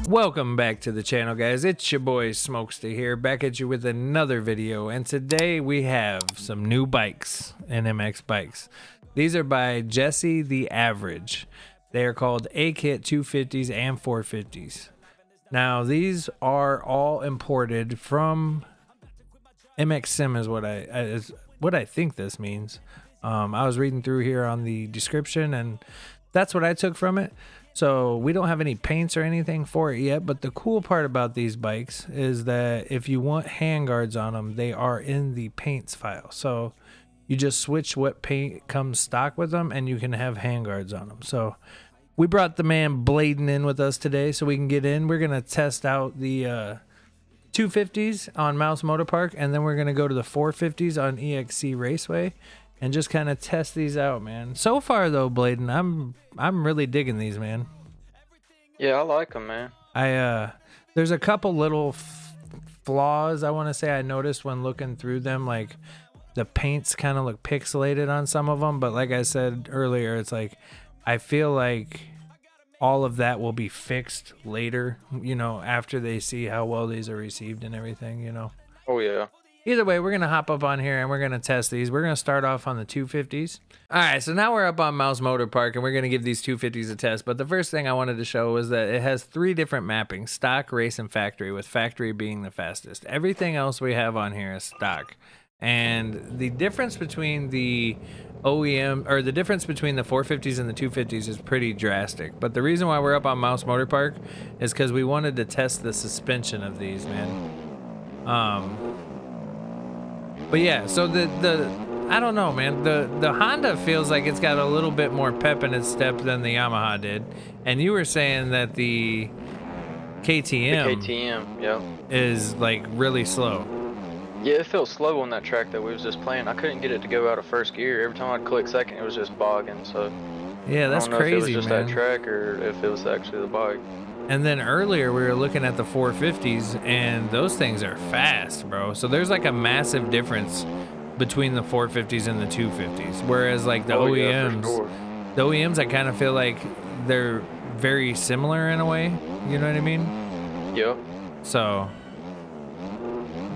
Welcome back to the channel, guys. It's your boy Smokester here, back at you with another video, and today we have some new bikes, NMX bikes. These are by Jesse the Average. They are called A-Kit 250s and 450s. Now these are all imported from MX Sim is what I think this means. I was reading through here on the description and that's what I took from it. So we don't have any paints or anything for it yet, but the cool part about these bikes is that if you want handguards on them, they are in the paints file. So you just switch what paint comes stock with them and you can have handguards on them. So we brought the man Bladin in with us today so we can get in. We're going to test out the 250s on Mouse Motor Park, and then we're going to go to the 450s on EXC Raceway and just kind of test these out, man. So far though, Bladin, I'm really digging these, man. Yeah, I like them, man. There's a couple little flaws I want to say I noticed when looking through them, like the paints kind of look pixelated on some of them, but like I said earlier, it's like I feel like all of that will be fixed later, you know, after they see how well these are received and everything, you know. Oh yeah. Either way, we're going to hop up on here and we're going to test these. We're going to start off on the 250s. All right, so now we're up on Mouse Motor Park and we're going to give these 250s a test. But the first thing I wanted to show was that it has 3 different mappings: stock, race, and factory, with factory being the fastest. Everything else we have on here is stock. And the difference between the OEM, or the difference between the 450s and the 250s, is pretty drastic. But the reason why we're up on Mouse Motor Park is because we wanted to test the suspension of these, man. But yeah, so I don't know, man. The Honda feels like it's got a little bit more pep in its step than the Yamaha did. And you were saying that the KTM, yeah, is like really slow. Yeah, it felt slow on that track that we was just playing. I couldn't get it to go out of first gear. Every time I'd click second, it was just bogging. So yeah, that's I don't know crazy, if it was just man. that track or if it was actually the bike. And then earlier we were looking at the 450s, and those things are fast, bro. So there's like a massive difference between the 450s and the 250s. Whereas like the OEMs, sure. The OEMs, I kind of feel like they're very similar in a way. You know what I mean? Yep. So,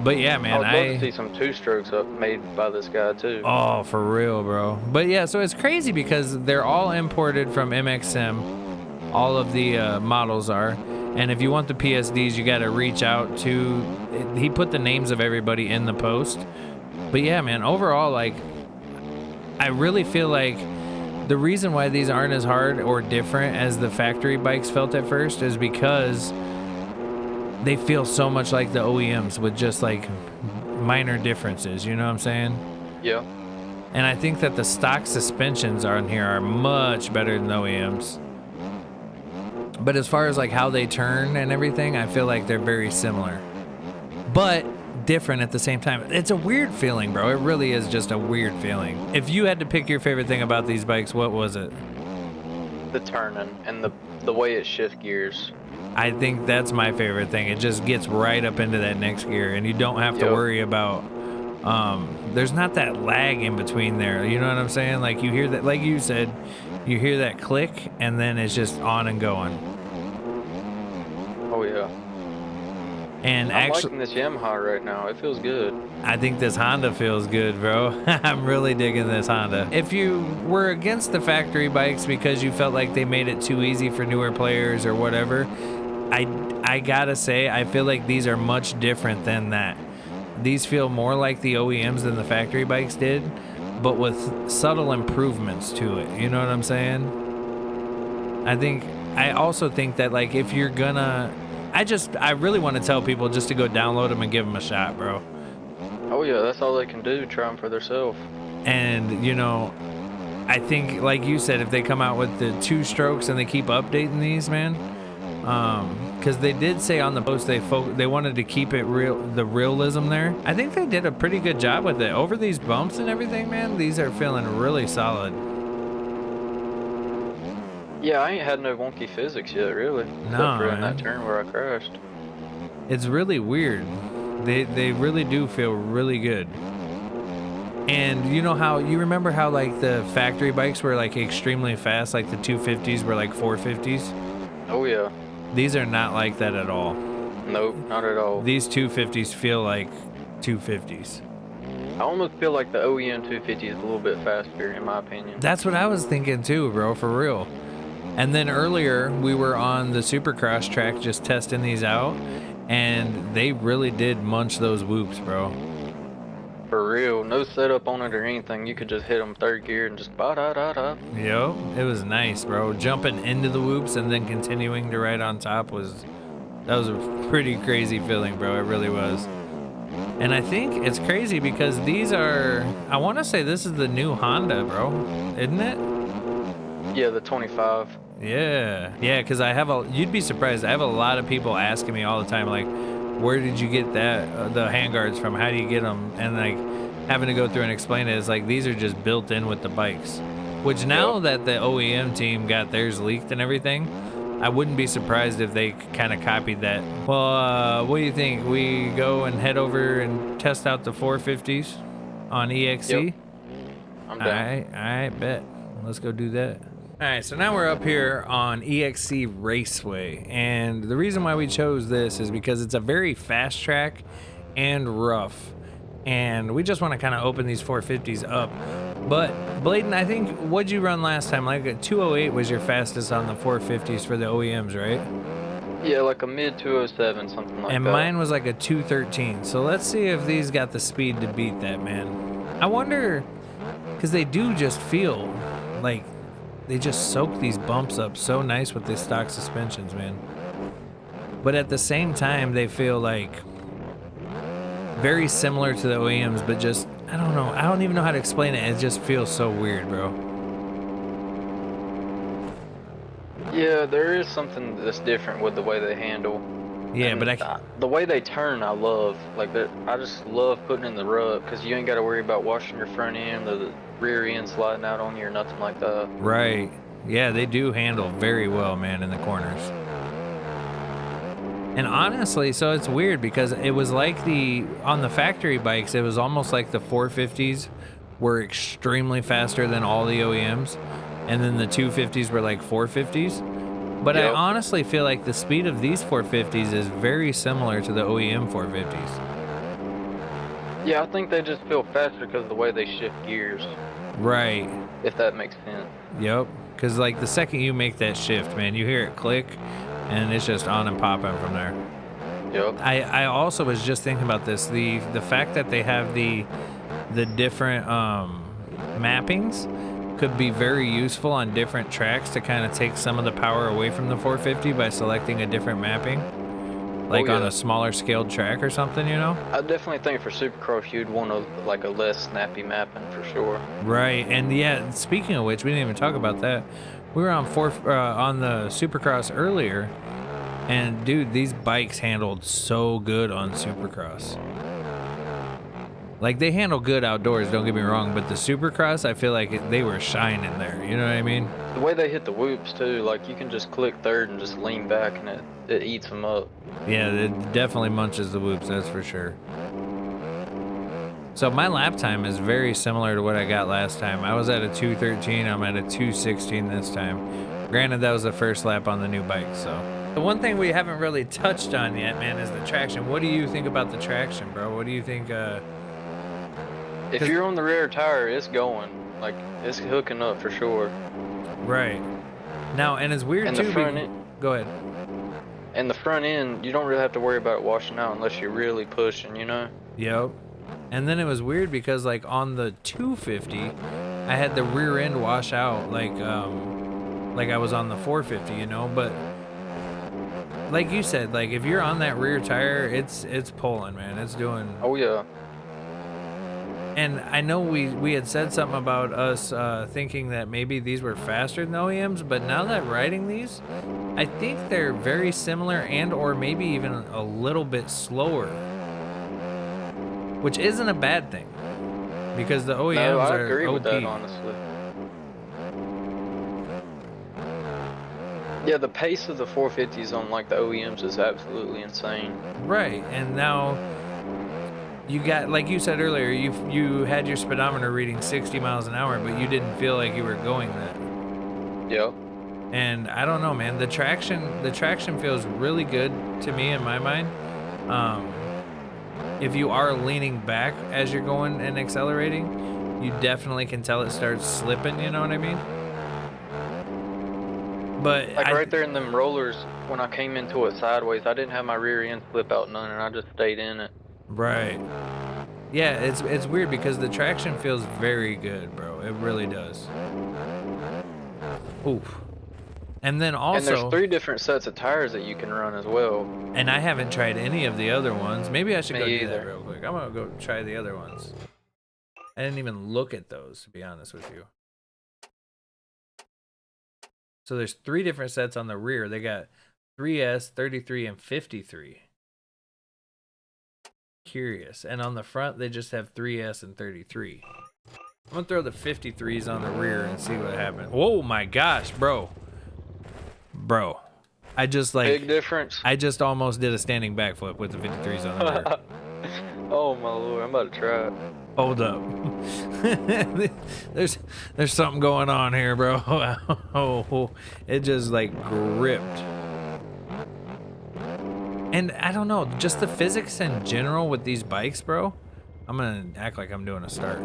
but yeah, man, I would love to see some 2-strokes up made by this guy too. Oh, for real, bro. But yeah, so it's crazy because they're all imported from MX Sim. All of the models are, and if you want the PSDs, you got to reach out to. He put the names of everybody in the post. But yeah, man, overall, like, I really feel like the reason why these aren't as hard or different as the factory bikes felt at first is because they feel so much like the OEMs with just like minor differences. You know what I'm saying? Yeah. And I think that the stock suspensions on here are much better than the OEMs. But as far as like how they turn and everything, I feel like they're very similar, but different at the same time. It's a weird feeling, bro. It really is just a weird feeling. If you had to pick your favorite thing about these bikes, what was it? The turning and the way it shifts gears. I think that's my favorite thing. It just gets right up into that next gear, and you don't have to worry about. There's not that lag in between there. You know what I'm saying? Like you hear that, like you said, you hear that click, and then it's just on and going. Oh yeah. And I'm actually, liking this Yamaha right now. It feels good. I think this Honda feels good, bro. I'm really digging this Honda. If you were against the factory bikes because you felt like they made it too easy for newer players or whatever, I gotta say, I feel like these are much different than that. These feel more like the OEMs than the factory bikes did, but with subtle improvements to it. You know what I'm saying? I also think that, like, if you're gonna, I really want to tell people just to go download them and give them a shot, bro. Oh yeah, that's all they can do. Try them for themselves. And you know, I think, like you said, if they come out with the 2-strokes and they keep updating these, man, because they did say on the post they wanted to keep it real, the realism there. I think they did a pretty good job with it. Over these bumps and everything, man, these are feeling really solid. Yeah, I ain't had no wonky physics yet, really. Except for in that turn where I crashed. It's really weird. They really do feel really good. And you know how, you remember how like the factory bikes were like extremely fast, like the 250s were like 450s? Oh yeah. These are not like that at all. Nope, not at all. These 250s feel like 250s. I almost feel like the OEM 250 is a little bit faster, in my opinion. That's what I was thinking too, bro, for real. And then earlier, we were on the Supercross track just testing these out, and they really did munch those whoops, bro. For real, no setup on it or anything. You could just hit them third gear and just ba-da-da-da. Yep, it was nice, bro. Jumping into the whoops and then continuing to ride on top that was a pretty crazy feeling, bro. It really was. And I think it's crazy because these are, I want to say this is the new Honda, bro, isn't it? Yeah, the 25. Yeah, because you'd be surprised. I have a lot of people asking me all the time, like, where did you get that, the handguards from? How do you get them? And like having to go through and explain it, it's like these are just built in with the bikes. Which now that the OEM team got theirs leaked and everything, I wouldn't be surprised if they kind of copied that. Well, what do you think? We go and head over and test out the 450s on EXC? Yep. I'm down. All right, bet. Let's go do that. All right, so now we're up here on EXC Raceway, and the reason why we chose this is because it's a very fast track and rough, and we just want to kind of open these 450s up. But Bladin, I think, what'd you run last time? Like a 208 was your fastest on the 450s for the OEMs, right? Yeah, like a mid 207, something like and that. And mine was like a 213. So let's see if these got the speed to beat that, man. I wonder, because they do just feel like they just soak these bumps up so nice with these stock suspensions, man. But at the same time, they feel like very similar to the OEMs, but just, I don't know. I don't even know how to explain it. It just feels so weird, bro. Yeah, there is something that's different with the way they handle. Yeah, and but the way they turn, I love. Like that, I just love putting in the rub because you ain't got to worry about washing your front end or the rear end sliding out on you or nothing like that. Right. Yeah, they do handle very well, man, in the corners. And honestly, so it's weird because it was like on the factory bikes, it was almost like the 450s were extremely faster than all the OEMs. And then the 250s were like 450s. But yep. I honestly feel like the speed of these 450s is very similar to the OEM 450s. Yeah, I think they just feel faster because of the way they shift gears. Right. If that makes sense. Yep. Because like the second you make that shift, man, you hear it click and it's just on and popping from there. Yep. I also was just thinking about this. The fact that they have the different mappings could be very useful on different tracks to kind of take some of the power away from the 450 by selecting a different mapping, like on a smaller scaled track or something, you know? I definitely think for Supercross you'd want a less snappy mapping for sure. Right, and yeah, speaking of which, we didn't even talk about that. We were on the Supercross earlier, and dude, these bikes handled so good on Supercross. Like, they handle good outdoors, don't get me wrong, but the Supercross, I feel like they were shining there, you know what I mean? The way they hit the whoops, too, like, you can just click third and just lean back, and it eats them up. Yeah, it definitely munches the whoops, that's for sure. So my lap time is very similar to what I got last time. I was at a 2:13, I'm at a 2:16 this time. Granted, that was the first lap on the new bike, so. The one thing we haven't really touched on yet, man, is the traction. What do you think about the traction, bro? What do you think, if you're on the rear tire, it's going. Like, it's hooking up for sure. Right. Now, and it's weird, and too. The front end, go ahead. And the front end, you don't really have to worry about it washing out unless you're really pushing, you know? Yep. And then it was weird because, like, on the 250, I had the rear end wash out like I was on the 450, you know? But like you said, like, if you're on that rear tire, it's pulling, man. It's doing... Oh, yeah. And I know we had said something about us thinking that maybe these were faster than OEMs, but now that riding these, I think they're very similar and or maybe even a little bit slower, which isn't a bad thing because the OEMs no, I are agree OP. with that, honestly. Yeah, the pace of the 450s on like the OEMs is absolutely insane. Right, and now you got, like you said earlier, you had your speedometer reading 60 miles an hour, but you didn't feel like you were going that. Yep. And I don't know, man. The traction feels really good to me in my mind. If you are leaning back as you're going and accelerating, you definitely can tell it starts slipping. You know what I mean? But Like right there in them rollers, when I came into it sideways, I didn't have my rear end flip out none, and I just stayed in it. Right. Yeah, it's weird because the traction feels very good, bro. It really does. Oof. And then also, and there's 3 different sets of tires that you can run as well. And I haven't tried any of the other ones. Maybe I should go do that either. real quick. I'm gonna go try the other ones. I didn't even look at those, to be honest with you. So there's 3 different sets on the rear. They got 3S, 33, and 53. Curious. And on the front, they just have 3S and 33. I'm gonna throw the 53s on the rear and see what happens. Oh my gosh, bro. Bro. I just Big difference. I just almost did a standing backflip with the 53s on the rear. Oh my lord, I'm about to try it. Hold up. there's something going on here, bro. Oh, it just like gripped. And I don't know, just the physics in general with these bikes, bro. I'm gonna act like I'm doing a start.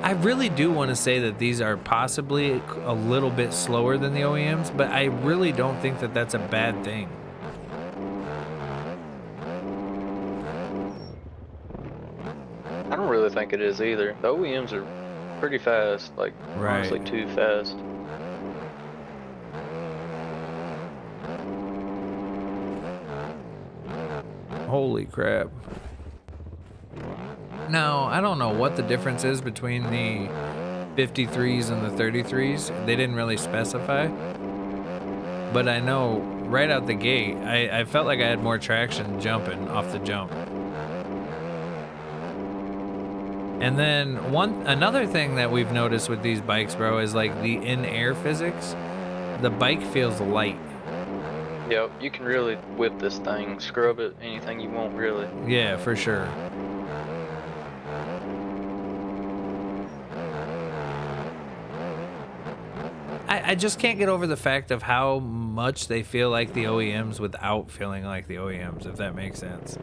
I really do want to say that these are possibly a little bit slower than the OEMs, but I really don't think that that's a bad thing. I don't really think it is either. The OEMs are pretty fast, like honestly too fast. Holy crap. Now, I don't know what the difference is between the 53s and the 33s. They didn't really specify. But I know right out the gate, I felt like I had more traction jumping off the jump. And then another thing that we've noticed with these bikes, bro, is like the in-air physics. The bike feels light. Yep, you can really whip this thing, scrub it, anything you want, really. Yeah, for sure. I just can't get over the fact of how much they feel like the OEMs without feeling like the OEMs, if that makes sense.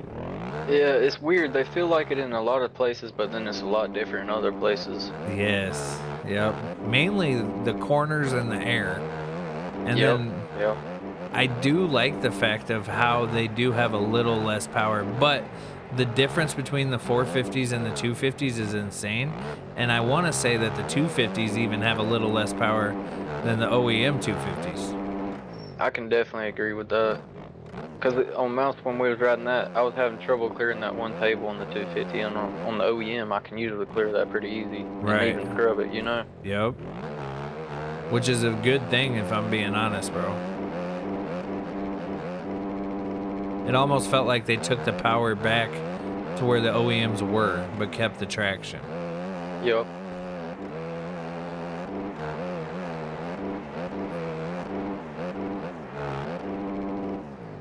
Yeah, it's weird. They feel like it in a lot of places, but then it's a lot different in other places. Yes. Yep. Mainly the corners and the air. And then I do like the fact of how they do have a little less power, but the difference between the 450s and the 250s is insane. And I want to say that the 250s even have a little less power than the OEM 250s. I can definitely agree with that. Because on mouse, when we was riding that, I was having trouble clearing that one table on the 250, and on the OEM, I can usually clear that pretty easy. Right. And even scrub it, you know? Yep. Which is a good thing, if I'm being honest, bro. It almost felt like they took the power back to where the OEMs were, but kept the traction. Yep.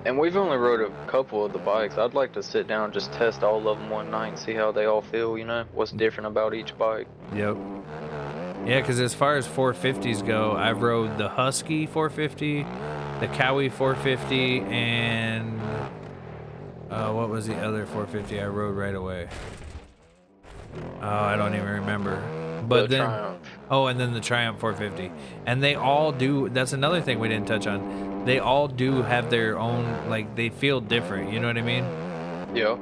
And we've only rode a couple of the bikes. I'd like to sit down and just test all of them one night and see how they all feel, you know? What's different about each bike. Yep. Yeah, because as far as 450s go, I've rode the Husky 450, the Cowie 450, and what was the other 450 I rode right away? Oh, I don't even remember. But then, Triumph. Oh, and then the Triumph 450. And they all do, that's another thing we didn't touch on. They all do have their own, like, they feel different, you know what I mean? Yeah.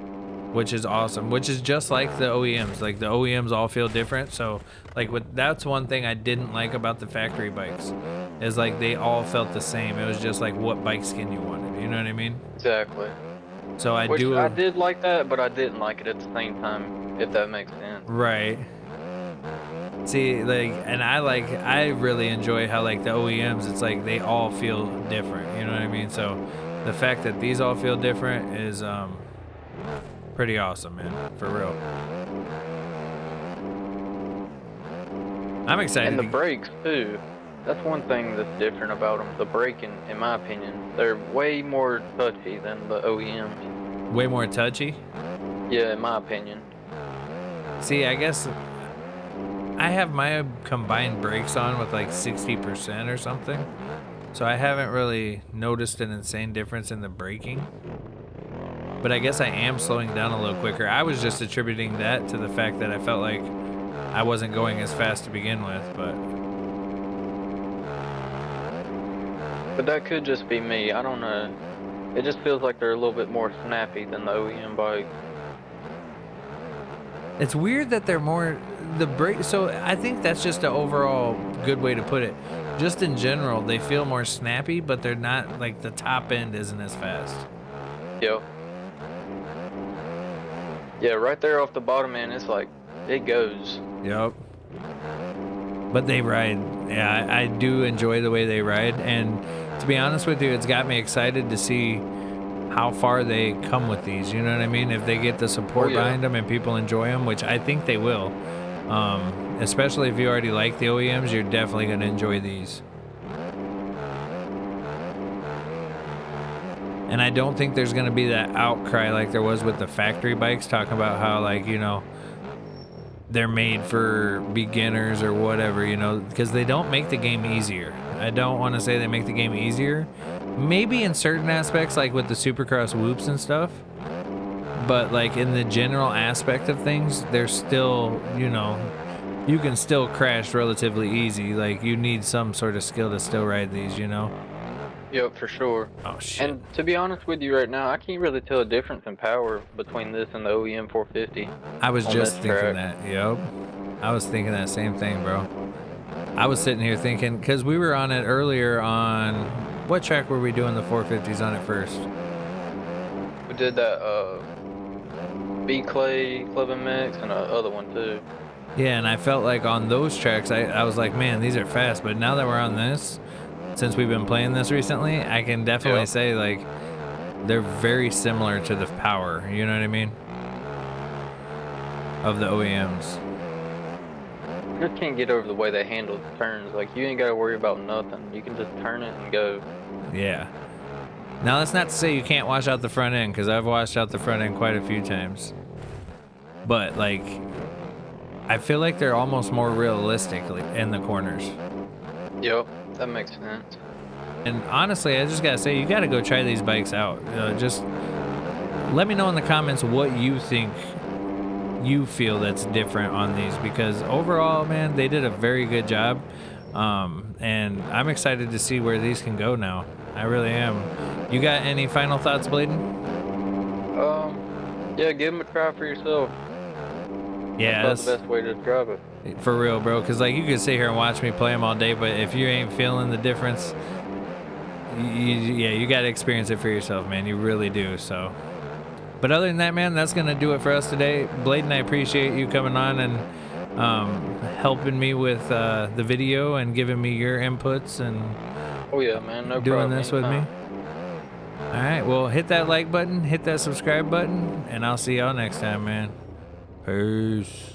Which is awesome, which is just like the OEMs. Like, the OEMs all feel different. So, like, that's one thing I didn't like about the factory bikes, is like they all felt the same. It was just like, what bike skin you wanted, you know what I mean? Exactly. So I did like that, but I didn't like it at the same time, if that makes sense. Right. See, like, and I really enjoy how, like, the OEMs, it's like they all feel different, you know what I mean? So the fact that these all feel different is pretty awesome, man, for real. I'm excited. And the brakes too. That's one thing that's different about them. The braking, in my opinion, they're way more touchy than the OEMs. Way more touchy? Yeah, in my opinion. See, I guess I have my combined brakes on with like 60% or something. So I haven't really noticed an insane difference in the braking. But I guess I am slowing down a little quicker. I was just attributing that to the fact that I felt like I wasn't going as fast to begin with, But that could just be me. I don't know. It just feels like they're a little bit more snappy than the OEM bike. it's weird that they're more the brake. So I think that's just an overall good way to put it. Just in general, they feel more snappy, but they're not like the top end isn't as fast. Yep. Yeah, right there off the bottom, man, it's like, it goes. Yep. But they ride. Yeah, I do enjoy the way they ride. And to be honest with you, it's got me excited to see how far they come with these. You know what I mean? If they get the support behind them and people enjoy them, which I think they will. Especially if you already like the OEMs, you're definitely going to enjoy these. And I don't think there's going to be that outcry like there was with the factory bikes, talking about how, like, you know, they're made for beginners or whatever, you know, because they don't make the game easier. I don't want to say they make the game easier. Maybe in certain aspects, like with the Supercross whoops and stuff. But, like, in the general aspect of things, they're still, you know, you can still crash relatively easy. Like, you need some sort of skill to still ride these, you know? Yep, for sure. Oh, shit. And to be honest with you right now, I can't really tell a difference in power between this and the OEM 450. I was just thinking track. that. Yep. I was thinking that same thing, bro. I was sitting here thinking, because we were on it earlier on, what track were we doing the 450s on at first? We did that B Clay Club MX and other one too. Yeah, and I felt like on those tracks, I was like, man, these are fast. But now that we're on this, since we've been playing this recently, I can definitely say, like, they're very similar to the power, you know what I mean? Of the OEMs. I just can't get over the way they handle the turns. Like, you ain't got to worry about nothing. You can just turn it and go. Yeah. Now, that's not to say you can't wash out the front end, because I've washed out the front end quite a few times. But, like, I feel like they're almost more realistic in the corners. Yep, that makes sense. And honestly, I just gotta say, you gotta go try these bikes out. Just let me know in the comments what you think you feel that's different on these, because overall, man, they did a very good job. And I'm excited to see where these can go now. I really am. You got any final thoughts, Bladin? Yeah, give them a try for yourself. Yeah, that's the best way to describe it. For real, bro. Because, like, you could sit here and watch me play them all day, but if you ain't feeling the difference, you got to experience it for yourself, man. You really do. So, but other than that, man, that's gonna do it for us today. Bladin, I appreciate you coming on and helping me with the video and giving me your inputs and oh yeah, man, no doing problem. this with me. All right, well, hit that like button, hit that subscribe button, and I'll see y'all next time, man. Peace.